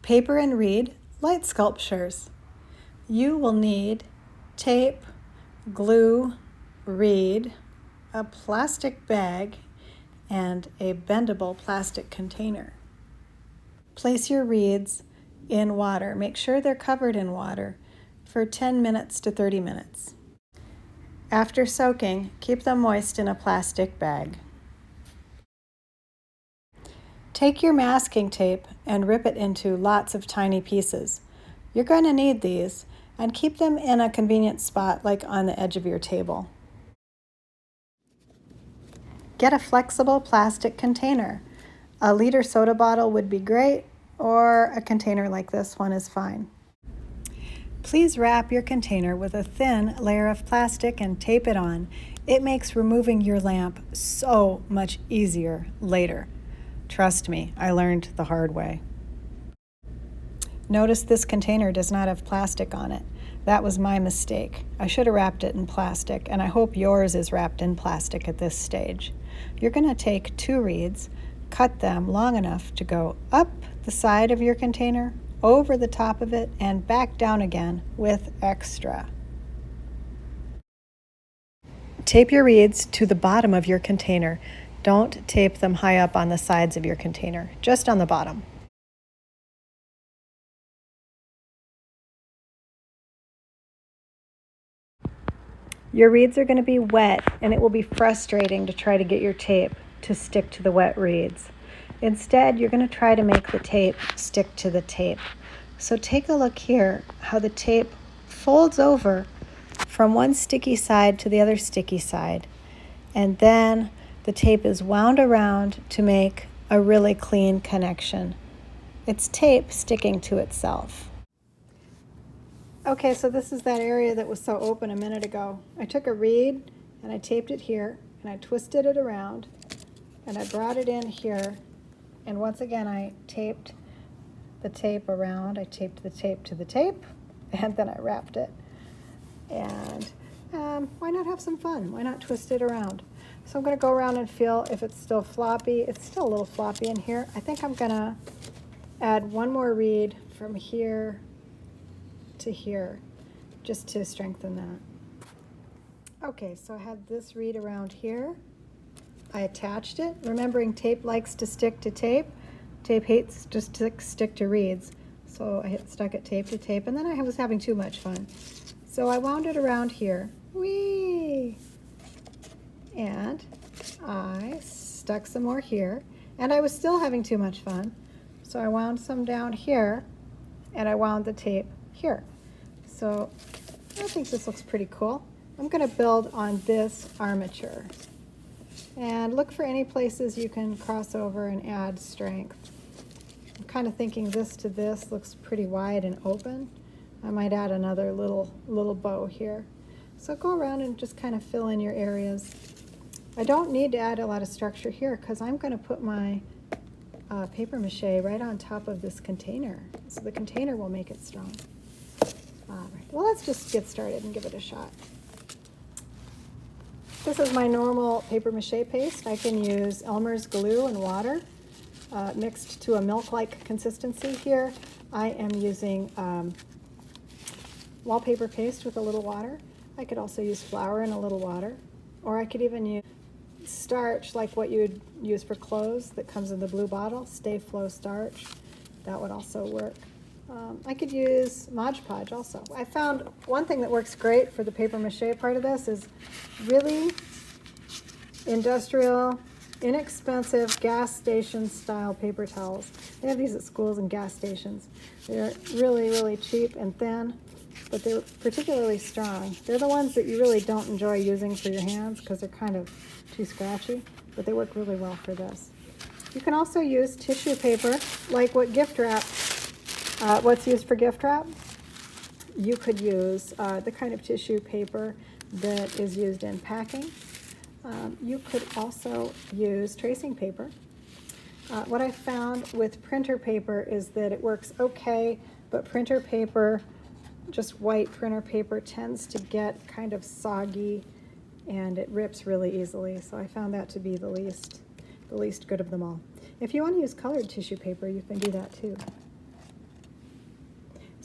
Paper and reed light sculptures. You will need tape, glue, reed, a plastic bag, and a bendable plastic container. Place your reeds in water. Make sure they're covered in water for 10 minutes to 30 minutes. After soaking, keep them moist in a plastic bag. Take your masking tape and rip it into lots of tiny pieces. You're going to need these, and keep them in a convenient spot like on the edge of your table. Get a flexible plastic container. A liter soda bottle would be great, or a container like this one is fine. Please wrap your container with a thin layer of plastic and tape it on. It makes removing your lamp so much easier later. Trust me, I learned the hard way. Notice this container does not have plastic on it. That was my mistake. I should have wrapped it in plastic, and I hope yours is wrapped in plastic at this stage. You're going to take 2 reeds, cut them long enough to go up the side of your container, over the top of it, and back down again with extra. Tape your reeds to the bottom of your container. Don't tape them high up on the sides of your container, just on the bottom. Your reeds are going to be wet, and it will be frustrating to try to get your tape to stick to the wet reeds. Instead, you're going to try to make the tape stick to the tape. So take a look here how the tape folds over from one sticky side to the other sticky side, and then the tape is wound around to make a really clean connection. It's tape sticking to itself. Okay, so this is that area that was so open a minute ago. I took a reed and I taped it here, and I twisted it around, and I brought it in here, and once again I taped the tape around. I taped the tape to the tape, and then I wrapped it. And why not have some fun? Why not twist it around? So I'm going to go around and feel if it's still floppy. It's still a little floppy in here. I think I'm going to add one more reed from here to here, just to strengthen that. Okay, so I had this reed around here. I attached it, remembering tape likes to stick to tape. Tape hates to stick to reeds. So I stuck it tape to tape, and then I was having too much fun. So I wound it around here. Whee! And I stuck some more here, and I was still having too much fun. So I wound some down here, and I wound the tape here. So I think this looks pretty cool. I'm going to build on this armature. And look for any places you can cross over and add strength. I'm kind of thinking this to this looks pretty wide and open. I might add another little bow here. So go around and just kind of fill in your areas. I don't need to add a lot of structure here because I'm going to put my paper mache right on top of this container. So the container will make it strong. All right, well, let's just get started and give it a shot. This is my normal paper mache paste. I can use Elmer's glue and water mixed to a milk-like consistency here. I am using wallpaper paste with a little water. I could also use flour and a little water, or I could even use starch like what you would use for clothes that comes in the blue bottle, Stay Flow starch. That would also work. I could use Mod Podge also. I found one thing that works great for the paper mache part of this is really industrial, inexpensive gas station style paper towels. They have these at schools and gas stations. They're really, really cheap and thin, but they're particularly strong. They're the ones that you really don't enjoy using for your hands because they're kind of too scratchy, but they work really well for this. You can also use tissue paper, like what gift wrap, what's used for gift wrap. You could use the kind of tissue paper that is used in packing. You could also use tracing paper. What I found with printer paper is that it works okay, but printer paper, just white printer paper, tends to get kind of soggy and it rips really easily. So I found that to be the least good of them all. If you want to use colored tissue paper, you can do that too.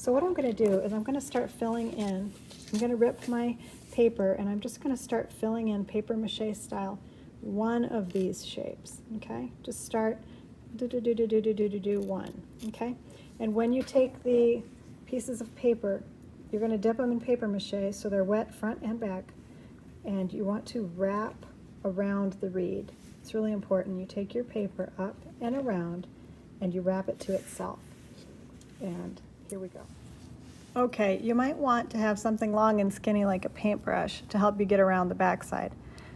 So what I'm going to do is I'm going to start filling in. I'm going to rip my paper and I'm just going to start filling in paper mache style one of these shapes, okay? Just start one, okay? And when you take the pieces of paper, you're going to dip them in paper mache so they're wet front and back, and you want to wrap around the reed. It's really important. You take your paper up and around and you wrap it to itself. And here we go. Okay, you might want to have something long and skinny like a paintbrush to help you get around the backside.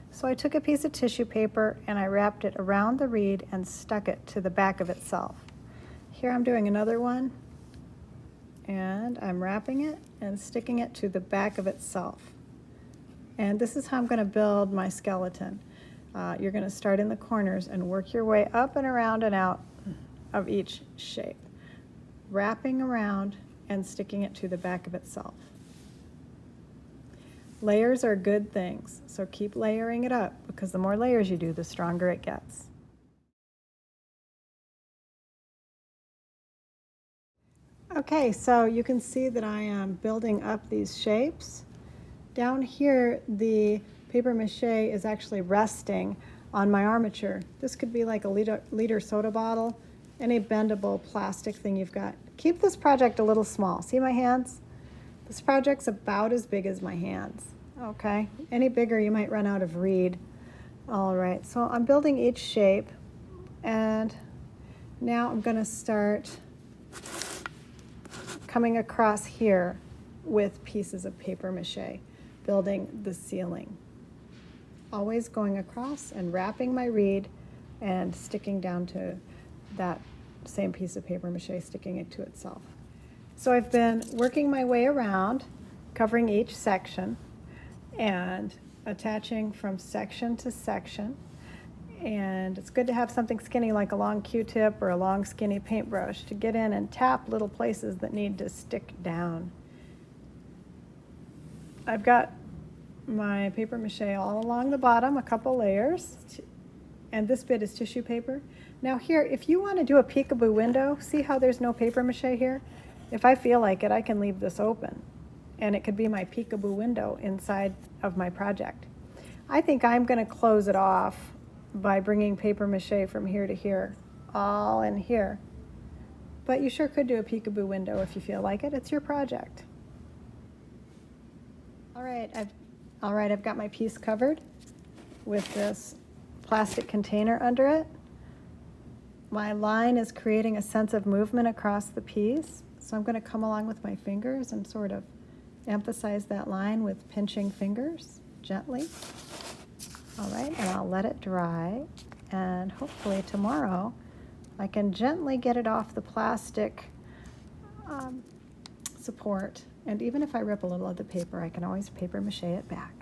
So I took a piece of tissue paper and I wrapped it around the reed and stuck it to the back of itself. Here I'm doing another one, and I'm wrapping it and sticking it to the back of itself. And this is how I'm going to build my skeleton. You're going to start in the corners and work your way up and around and out of each shape, wrapping around and sticking it to the back of itself. Layers are good things, so keep layering it up, because the more layers you do, the stronger it gets. Okay, so you can see that I am building up these shapes. Down here, the paper mache is actually resting on my armature. This could be like a liter soda bottle, any bendable plastic thing you've got. Keep this project a little small. See my hands? This project's about as big as my hands, okay? Any bigger, you might run out of reed. All right, so I'm building each shape, and now I'm gonna start coming across here with pieces of paper mache, building the ceiling. Always going across and wrapping my reed and sticking down to that same piece of paper mache, sticking it to itself. So I've been working my way around, covering each section and attaching from section to section. And it's good to have something skinny like a long Q-tip or a long skinny paintbrush to get in and tap little places that need to stick down. I've got my paper mache all along the bottom, a couple layers, and this bit is tissue paper. Now here, if you want to do a peekaboo window, see how there's no paper mache here? If I feel like it, I can leave this open, and it could be my peekaboo window inside of my project. I think I'm going to close it off by bringing paper mache from here to here, all in here. But you sure could do a peekaboo window if you feel like it. It's your project. All right, I've got my piece covered with this plastic container under it. My line is creating a sense of movement across the piece. So I'm going to come along with my fingers and sort of emphasize that line with pinching fingers gently. All right, and I'll let it dry, and hopefully tomorrow I can gently get it off the plastic support. And even if I rip a little of the paper, I can always paper mache it back.